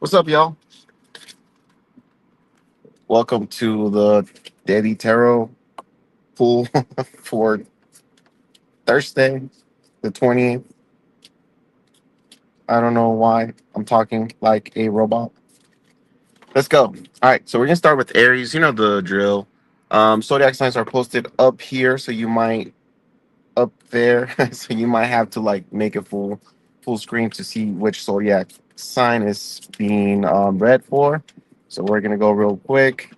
What's up, y'all? Welcome to the Daily Tarot pool for Thursday, the 20th. I don't know why I'm talking like a robot. Let's go. All right, so we're gonna start with Aries. You know the drill. Zodiac signs are posted up here, so you might up there, so you might have to like make it full screen to see which zodiac sign is being read for. So we're gonna go real quick.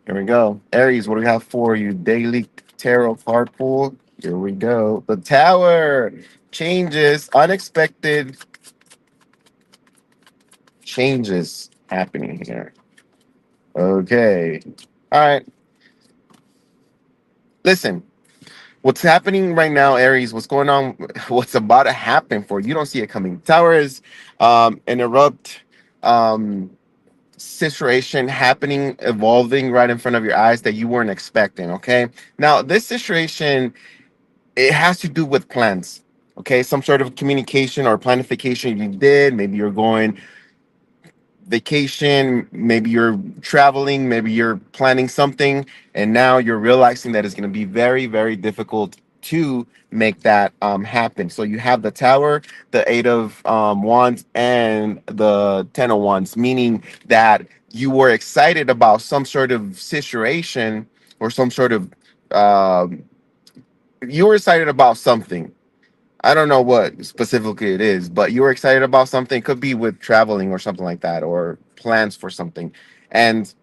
Here we go. Aries, what do we have for you? Daily tarot card pool. Here we go. The tower changes, unexpected changes happening here. Okay. All right. Listen, what's happening right now, Aries, what's going on, what's about to happen for you don't see it coming. Tower is an erupt situation happening, evolving right in front of your eyes that you weren't expecting. Okay. Now, this situation, it has to do with plans. Okay, some sort of communication or planification you did. Maybe you're going vacation, maybe you're traveling, maybe you're planning something, and now you're realizing that it's going to be very, very difficult to make that happen. So you have the tower, the eight of wands, and the 10 of wands, meaning that you were excited about some sort of situation or some sort of um you were excited about something. I don't know what specifically it is, but you were excited about something. Could be with traveling or something like that, or plans for something. And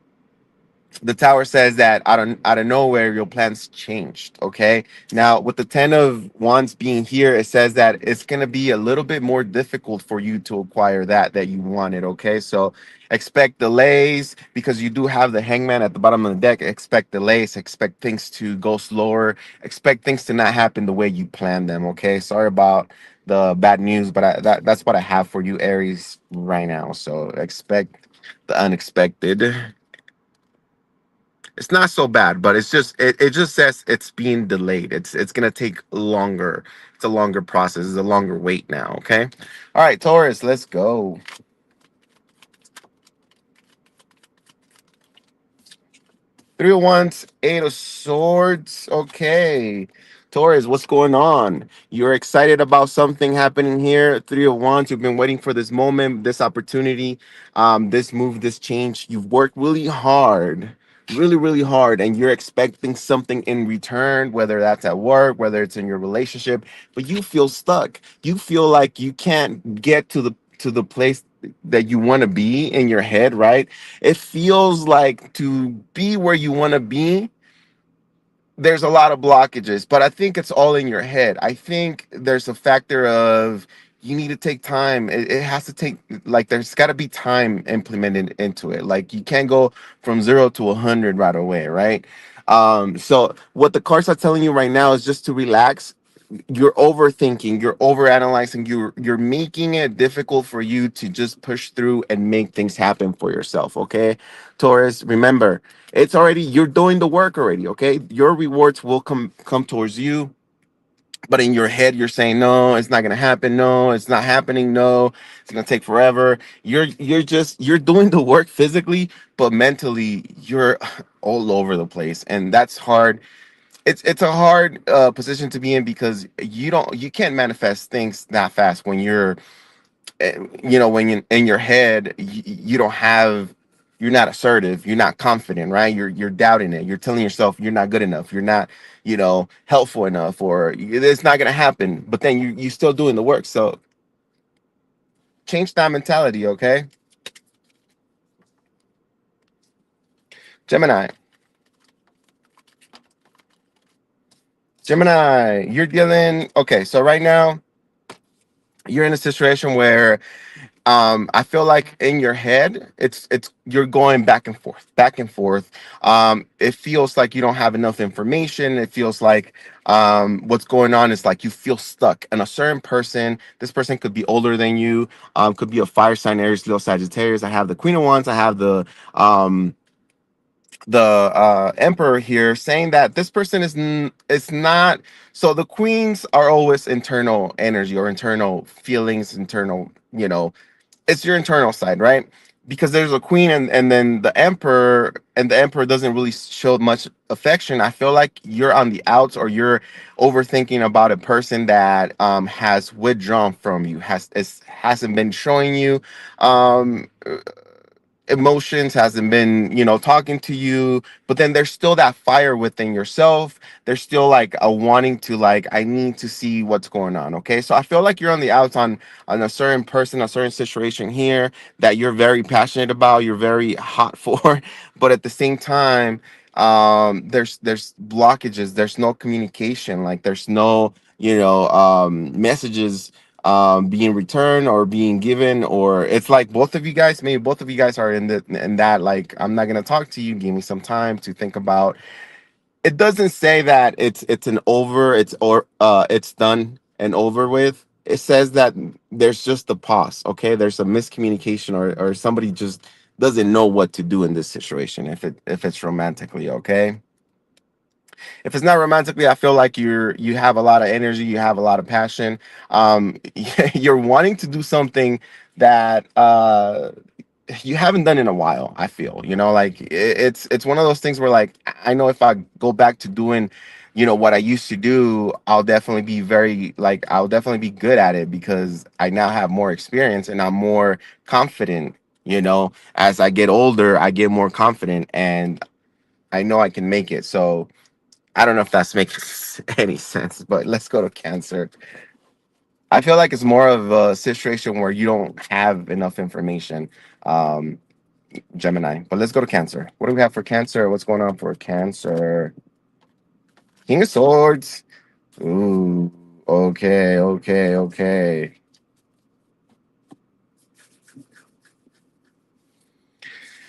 the tower says that out of nowhere your plans changed. Okay, now with the 10 of wands being here, it says that it's going to be a little bit more difficult for you to acquire that you wanted. Okay, so expect delays because you do have the hangman at the bottom of the deck. Expect delays, expect things to go slower, expect things to not happen the way you planned them. Okay, sorry about the bad news, but that's what I have for you, Aries, right now. So expect the unexpected. It's not so bad, but it just says it's being delayed. It's gonna take longer. It's a longer process. It's a longer wait now. Okay. All right, Taurus, let's go. Three of wands, eight of swords. Okay. Taurus, what's going on? You're excited about something happening here. Three of wands. You've been waiting for this moment, this opportunity, this move, this change. You've worked really hard, really, really hard, and you're expecting something in return, whether that's at work, whether it's in your relationship, but you feel stuck. You feel like you can't get to the place that you want to be in your head, right? It feels like to be where you want to be, there's a lot of blockages, but I think it's all in your head. I think there's a factor of you need to take time. It has to take, like, there's got to be time implemented into it. Like, you can't go from 0 to 100 right away, right? So what the cards are telling you right now is just to relax. You're overthinking, you're overanalyzing, you're making it difficult for you to just push through and make things happen for yourself. Okay, Taurus, remember, it's already, you're doing the work already. Okay, your rewards will come towards you, but in your head you're saying no, it's not gonna happen, no, it's not happening, no, it's gonna take forever. You're doing the work physically, but mentally you're all over the place, and that's hard. It's a hard position to be in because you can't manifest things that fast when you're when you in your head, you don't have, you're not assertive, you're not confident, right? You're doubting it, you're telling yourself you're not good enough, you're not helpful enough, or it's not going to happen, but then you still doing the work. So change that mentality. Okay, Gemini. Gemini, you're dealing, okay, so right now you're in a situation where I feel like in your head it's you're going back and forth. It feels like you don't have enough information. It feels like what's going on is like you feel stuck, and a certain person, this person could be older than you, could be a fire sign, Aries, Leo, Sagittarius. I have the Queen of Wands, I have the the emperor here, saying that this person is not. So the queens are always internal energy or internal feelings, internal, it's your internal side, right? Because there's a queen, and then the emperor, and the emperor doesn't really show much affection. I feel like you're on the outs, or you're overthinking about a person that has withdrawn from you, hasn't been showing you um emotions, hasn't been, talking to you, but then there's still that fire within yourself. There's still like a wanting to, like, I need to see what's going on. Okay, so I feel like you're on the outs on a certain person, a certain situation here, that you're very passionate about, you're very hot for, but at the same time, there's blockages, there's no communication, like there's no, messages being returned or being given, or it's like both of you guys, maybe both of you guys are in that, like, I'm not gonna talk to you, give me some time to think about. It doesn't say that it's an over, it's done and over with. It says that there's just a pause. Okay, there's a miscommunication, or somebody just doesn't know what to do in this situation, if it's romantically. Okay, if it's not romantically, I feel like you have a lot of energy, you have a lot of passion. You're wanting to do something that you haven't done in a while. I feel, like it's one of those things where, like, I know if I go back to doing, what I used to do, I'll definitely be good at it, because I now have more experience and I'm more confident. As I get older, I get more confident, and I know I can make it. So I don't know if that's makes any sense, but let's go to Cancer. I feel like it's more of a situation where you don't have enough information, um, Gemini. But let's go to Cancer. What do we have for Cancer? What's going on for Cancer? King of Swords. Ooh, okay, okay, okay.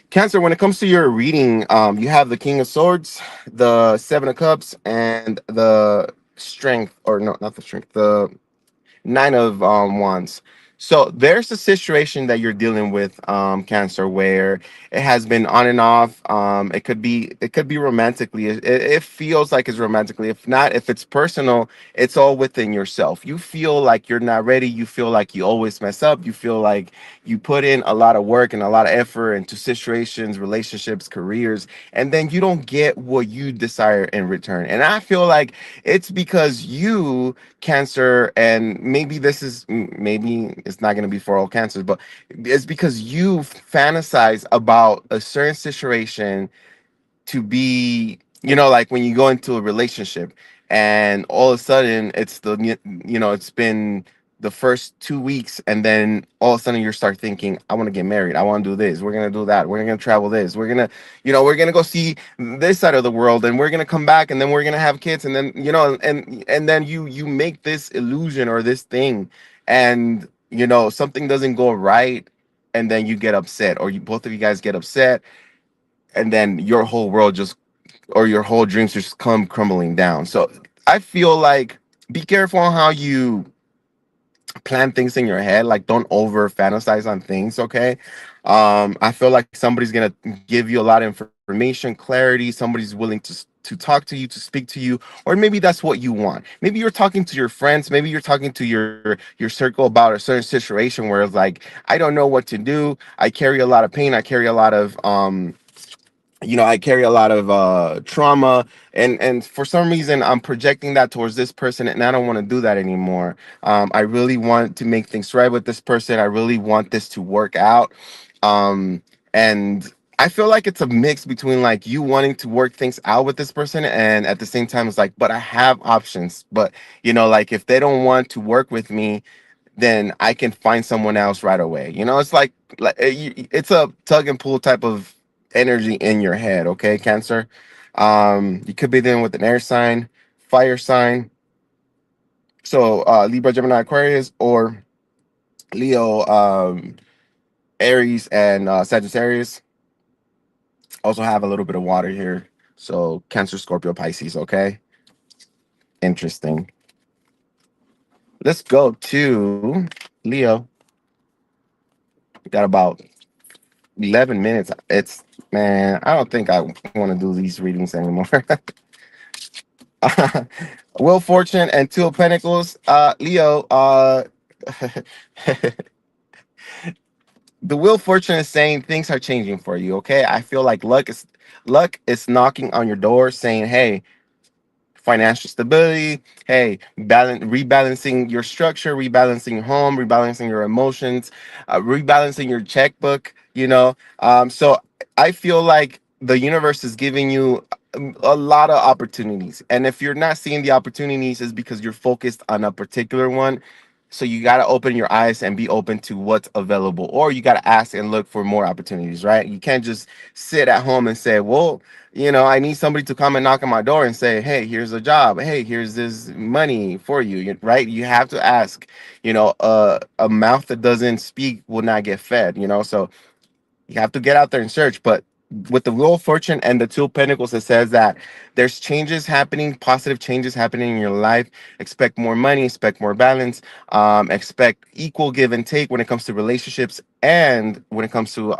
Cancer, when it comes to your reading, you have the King of Swords, the Seven of Cups, and the Strength, or no, not the Strength, the Nine of Wands. So there's a situation that you're dealing with, Cancer, where it has been on and off. It could be romantically. It feels like it's romantically. If not, if it's personal, it's all within yourself. You feel like you're not ready. You feel like you always mess up. You feel like you put in a lot of work and a lot of effort into situations, relationships, careers, and then you don't get what you desire in return. And I feel like it's because you, Cancer, and maybe it's not going to be for all cancers, but it's because you fantasize about a certain situation to be, like when you go into a relationship, and all of a sudden it's been the first 2 weeks, and then all of a sudden you start thinking, I want to get married, I want to do this, we're going to do that, we're going to travel this, we're going to go see this side of the world, and we're going to come back, and then we're going to have kids, and then, and then you make this illusion or this thing, and something doesn't go right, and then you get upset, or both of you guys get upset, and then your whole world just, or your whole dreams just come crumbling down. So I feel like, be careful on how you plan things in your head. Like, don't over fantasize on things. Okay. I feel like somebody's gonna give you a lot of information, clarity. Somebody's willing to talk to you, to speak to you, or maybe that's what you want. Maybe you're talking to your friends, maybe you're talking to your circle about a certain situation where it's like, I don't know what to do, I carry a lot of pain, I carry a lot of I carry a lot of trauma, and for some reason I'm projecting that towards this person, and I don't want to do that anymore. I really want to make things right with this person. I really want this to work out. And I feel like it's a mix between, like, you wanting to work things out with this person, and at the same time it's like, but I have options. But like, if they don't want to work with me, then I can find someone else right away. It's like it's a tug and pull type of energy in your head. Okay, Cancer. You could be dealing with an air sign, fire sign. So Libra, Gemini, Aquarius, or Leo, Aries, and Sagittarius. Also have a little bit of water here. So Cancer, Scorpio, Pisces. Okay, interesting. Let's go to Leo. We got about 11 minutes. It's man. I don't think I want to do these readings anymore. Will Fortune and Two of Pentacles. Leo. The Wheel of Fortune is saying things are changing for you. Okay, I feel like luck is knocking on your door, saying, "Hey, financial stability. Hey, rebalancing your structure, rebalancing your home, rebalancing your emotions, rebalancing your checkbook. So I feel like the universe is giving you a lot of opportunities, and if you're not seeing the opportunities, is because you're focused on a particular one. So you got to open your eyes and be open to what's available, or you got to ask and look for more opportunities, right? You can't just sit at home and say, well, I need somebody to come and knock on my door and say, hey, here's a job. Hey, here's this money for you, right? You have to ask. A mouth that doesn't speak will not get fed, so you have to get out there and search. But with the Wheel of Fortune and the Two of Pentacles, it says that there's changes happening, positive changes happening in your life. Expect more money, expect more balance, expect equal give and take when it comes to relationships and when it comes to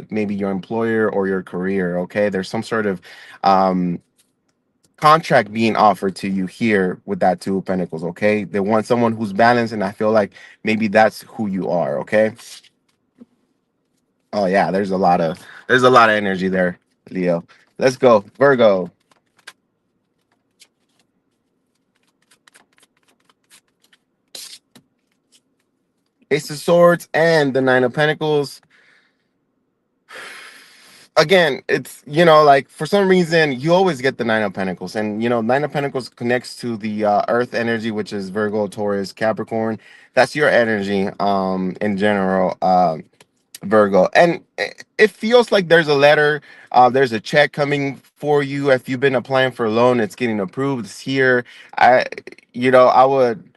maybe your employer or your career. Okay, there's some sort of contract being offered to you here with that Two of Pentacles. Okay, they want someone who's balanced, and I feel like maybe that's who you are. Okay. Oh yeah, there's a lot of energy there, Leo. Let's go, Virgo. Ace of Swords and the Nine of Pentacles. Again, it's like for some reason you always get the Nine of Pentacles, and Nine of Pentacles connects to the Earth energy, which is Virgo, Taurus, Capricorn. That's your energy, in general, Virgo, and it feels like there's a letter, there's a check coming for you. If you've been applying for a loan, it's getting approved. It's here. I, you know, I would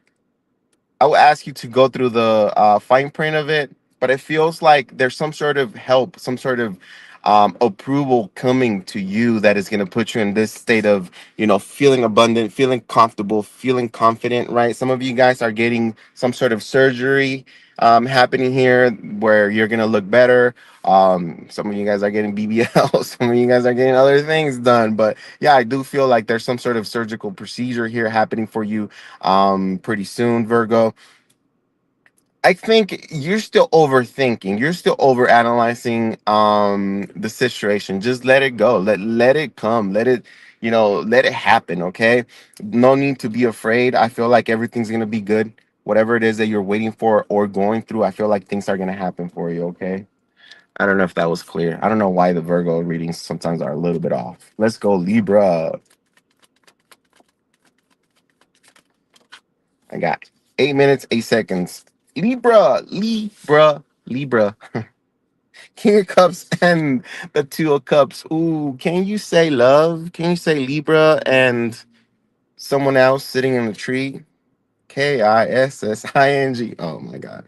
ask you to go through the fine print of it, but it feels like there's some sort of help, some sort of approval coming to you that is going to put you in this state of, feeling abundant, feeling comfortable, feeling confident, right? Some of you guys are getting some sort of surgery happening here where you're going to look better. Some of you guys are getting BBL, some of you guys are getting other things done. But yeah, I do feel like there's some sort of surgical procedure here happening for you pretty soon, Virgo. I think you're still overthinking. You're still overanalyzing the situation. Just let it go. Let it come. Let it happen, okay? No need to be afraid. I feel like everything's going to be good. Whatever it is that you're waiting for or going through, I feel like things are going to happen for you, okay? I don't know if that was clear. I don't know why the Virgo readings sometimes are a little bit off. Let's go Libra. I got 8 minutes, 8 seconds. Libra, Libra, Libra. King of Cups and the Two of Cups. Ooh, can you say love? Can you say Libra and someone else sitting in the tree? Kissing. Oh my God.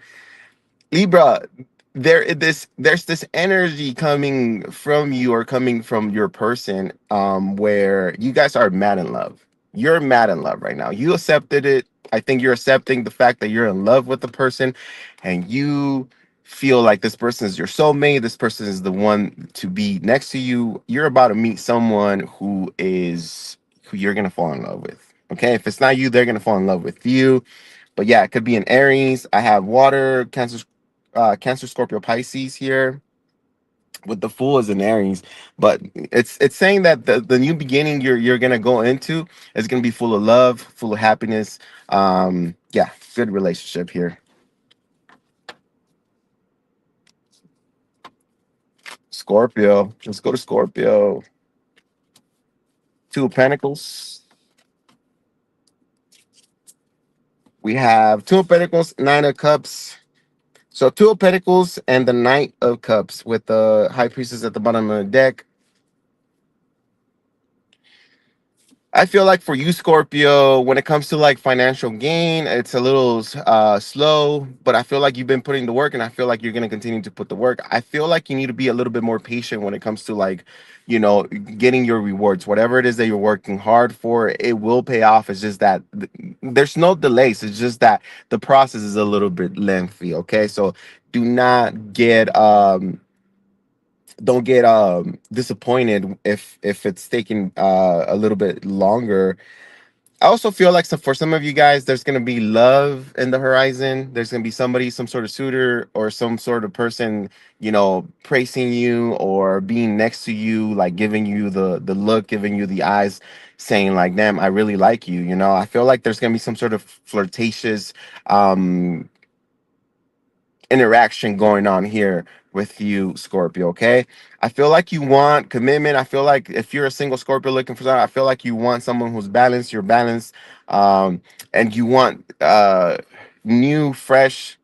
Libra, there's this energy coming from you or coming from your person, where you guys are mad in love. You're mad in love right now. You accepted it. I think you're accepting the fact that you're in love with the person, and you feel like this person is your soulmate. This person is the one to be next to you. You're about to meet someone who you're gonna fall in love with. Okay, if it's not you, they're gonna fall in love with you. But yeah, it could be an Aries. I have water, Cancer, Scorpio, Pisces here. With the Fool as an Aries, but it's saying that the new beginning you're gonna go into is gonna be full of love, full of happiness. Yeah, good relationship here. Scorpio. Let's go to Scorpio. Two of Pentacles. We have Two of Pentacles, Nine of Cups. So Two of Pentacles and the Knight of Cups with the High Priestess at the bottom of the deck. I feel like for you, Scorpio, when it comes to like financial gain, it's a little slow, but I feel like you've been putting the work, and I feel like you're going to continue to put the work. I feel like you need to be a little bit more patient when it comes to like, getting your rewards. Whatever it is that you're working hard for, it will pay off. It's just that there's no delays. It's just that the process is a little bit lengthy. Okay. So do not get don't get disappointed if it's taking a little bit longer. I also feel like for some of you guys, there's gonna be love in the horizon. There's gonna be somebody, some sort of suitor or some sort of person, praising you or being next to you, like giving you the look, giving you the eyes, saying like, "Damn, I really like you." I feel like there's gonna be some sort of flirtatious um interaction going on here with you, Scorpio. Okay, I feel like you want commitment. I feel like if you're a single Scorpio looking for something, I feel like you want someone who's balanced. You're balanced, and you want new, fresh,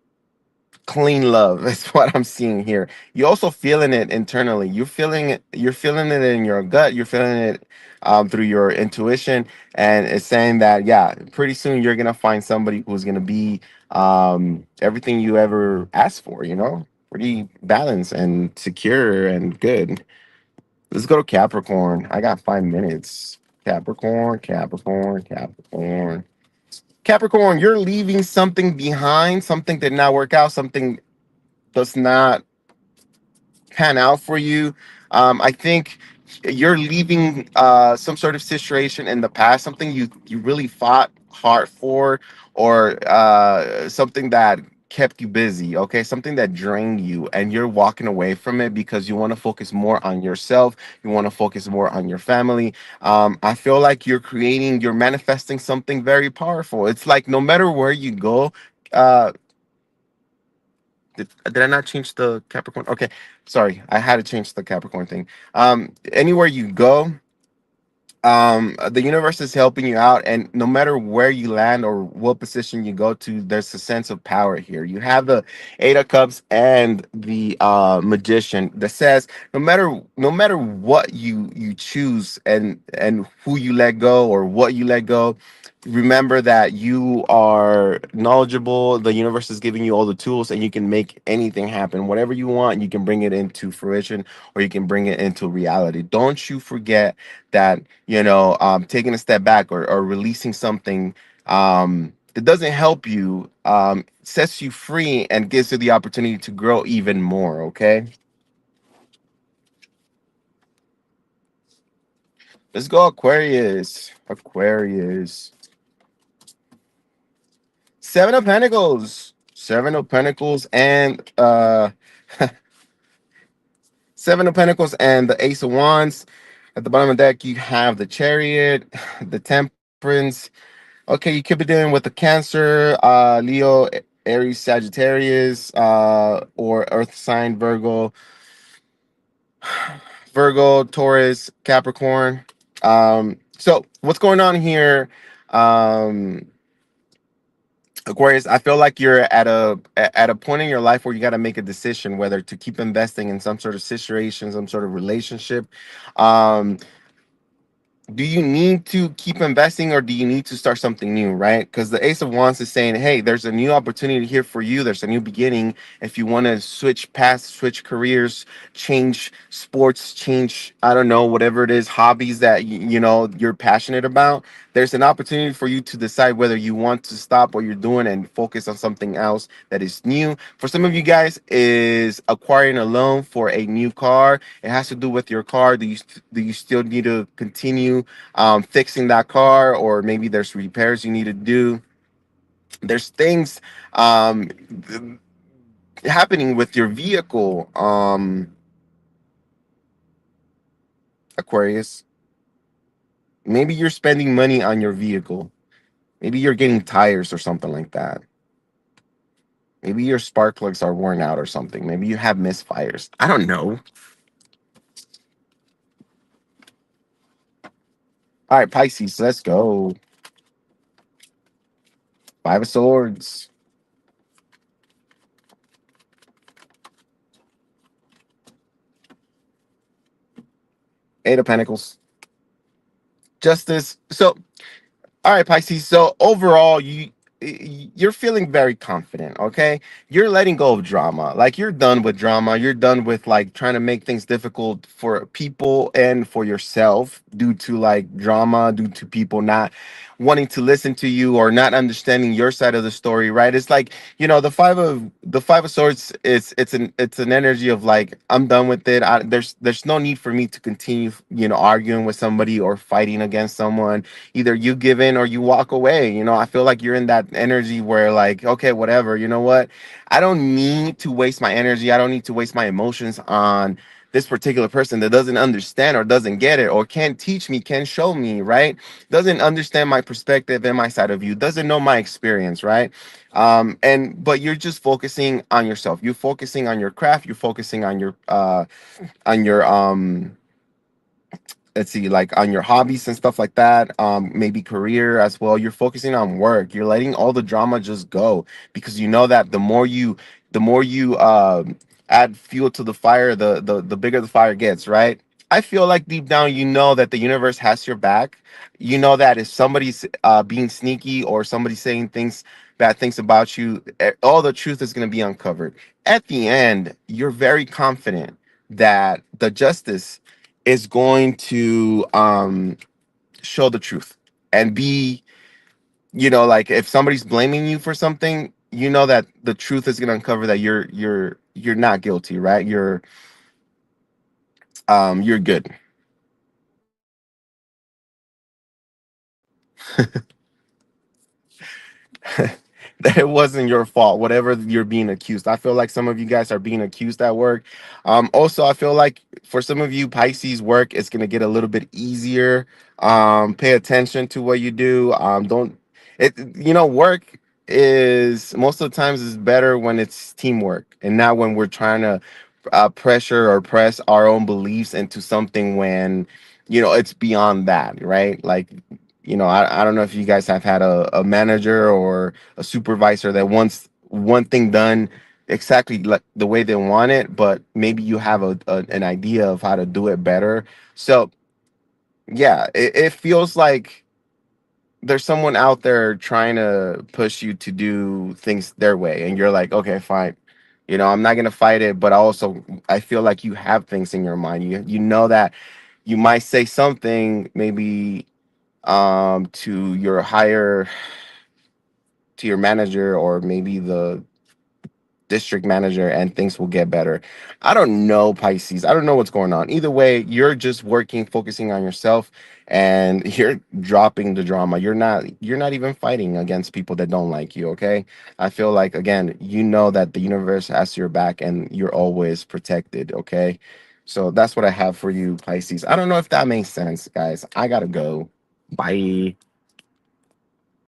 clean love. That's what I'm seeing here. You're also feeling it internally. You're feeling it. You're feeling it in your gut. You're feeling it through your intuition, and it's saying that yeah, pretty soon you're gonna find somebody who's gonna be everything you ever asked for. Pretty balanced and secure and good. Let's go to Capricorn. I got 5 minutes. Capricorn, Capricorn, Capricorn. Capricorn, you're leaving something behind. Something did not work out. Something does not pan out for you. I think you're leaving some sort of situation in the past, something you really fought hard for, or something that kept you busy. Okay, something that drained you, and you're walking away from it because you want to focus more on yourself. You want to focus more on your family. I feel like you're manifesting something very powerful. It's like no matter where you go. Did I not change the Capricorn? Okay, sorry, I had to change the Capricorn thing. Anywhere you go, the universe is helping you out, and no matter where you land or what position you go to, there's a sense of power here. You have the Eight of Cups and the Magician that says no matter what you choose and who you let go or what you let go, remember that you are knowledgeable. The universe is giving you all the tools, and you can make anything happen. Whatever you want, you can bring it into fruition, or you can bring it into reality. Don't you forget that taking a step back, or releasing something that doesn't help you sets you free and gives you the opportunity to grow even more. Okay, let's go Aquarius. Aquarius. Seven of Pentacles and Seven of Pentacles and the Ace of Wands. At the bottom of the deck, you have the Chariot, the Temperance. Okay, you could be dealing with the Cancer, Leo, Aries, Sagittarius, or Earth sign Virgo, Taurus, Capricorn. So what's going on here? Um, Aquarius, I feel like you're at a point in your life where you got to make a decision whether to keep investing in some sort of situation, some sort of relationship. Um, do you need to keep investing, or do you need to start something new, right? Because the Ace of Wands is saying, hey, there's a new opportunity here for you. There's a new beginning. If you want to switch paths, switch careers, change sports, change, I don't know, whatever it is, hobbies that you're passionate about, there's an opportunity for you to decide whether you want to stop what you're doing and focus on something else that is new. For some of you guys, is acquiring a loan for a new car. It has to do with your car. Do you still need to continue fixing that car, or maybe there's repairs you need to do? There's things um, happening with your vehicle, Aquarius. Maybe you're spending money on your vehicle. Maybe you're getting tires or something like that. Maybe your spark plugs are worn out or something. Maybe you have misfires. I don't know. All right, Pisces, let's go. Five of Swords, Eight of Pentacles, Justice. So, all right, Pisces. So overall, you're feeling very confident, okay? You're letting go of drama. Like you're done with drama. You're done with like trying to make things difficult for people and for yourself due to like drama, due to people not wanting to listen to you or not understanding your side of the story, right? It's like, the five of swords, it's an energy of like, I'm done with it. There's no need for me to continue, arguing with somebody or fighting against someone. Either you give in or you walk away. I feel like you're in that energy where like, okay, whatever, you know what, I don't need to waste my energy, I don't need to waste my emotions on this particular person that doesn't understand or doesn't get it or can't teach me, can show me, right? Doesn't understand my perspective and my side of view, doesn't know my experience, right? And but you're just focusing on yourself, you're focusing on your craft, you're focusing on your let's see, like on your hobbies and stuff like that, maybe career as well. You're focusing on work, you're letting all the drama just go, because you know that the more you add fuel to the fire, the bigger the fire gets, right? I feel like deep down you know that the universe has your back. You know that if somebody's being sneaky or somebody's saying things, bad things about you, all the truth is going to be uncovered at the end. You're very confident that the justice is going to show the truth and be, like if somebody's blaming you for something, you know that the truth is going to uncover that you're not guilty, right? You're good. That it wasn't your fault, whatever you're being accused. I feel like some of you guys are being accused at work. Also, I feel like for some of you, Pisces, work is going to get a little bit easier. Pay attention to what you do. Don't it, work is most of the times is better when it's teamwork and not when we're trying to pressure or press our own beliefs into something when, it's beyond that, right? Like, I don't know if you guys have had a manager or a supervisor that wants one thing done exactly like the way they want it, but maybe you have an idea of how to do it better. So yeah, it feels like there's someone out there trying to push you to do things their way, and you're like, okay, fine. I'm not gonna fight it, but I feel like you have things in your mind. You know that you might say something maybe to your higher to your manager or maybe the district manager, and things will get better. I don't know, Pisces. I don't know what's going on. Either way, you're just working, focusing on yourself, and you're dropping the drama. You're not even fighting against people that don't like you, okay? I feel like again, you know that the universe has your back and you're always protected, okay? So that's what I have for you, Pisces. I don't know if that makes sense, guys. I gotta go. Bye.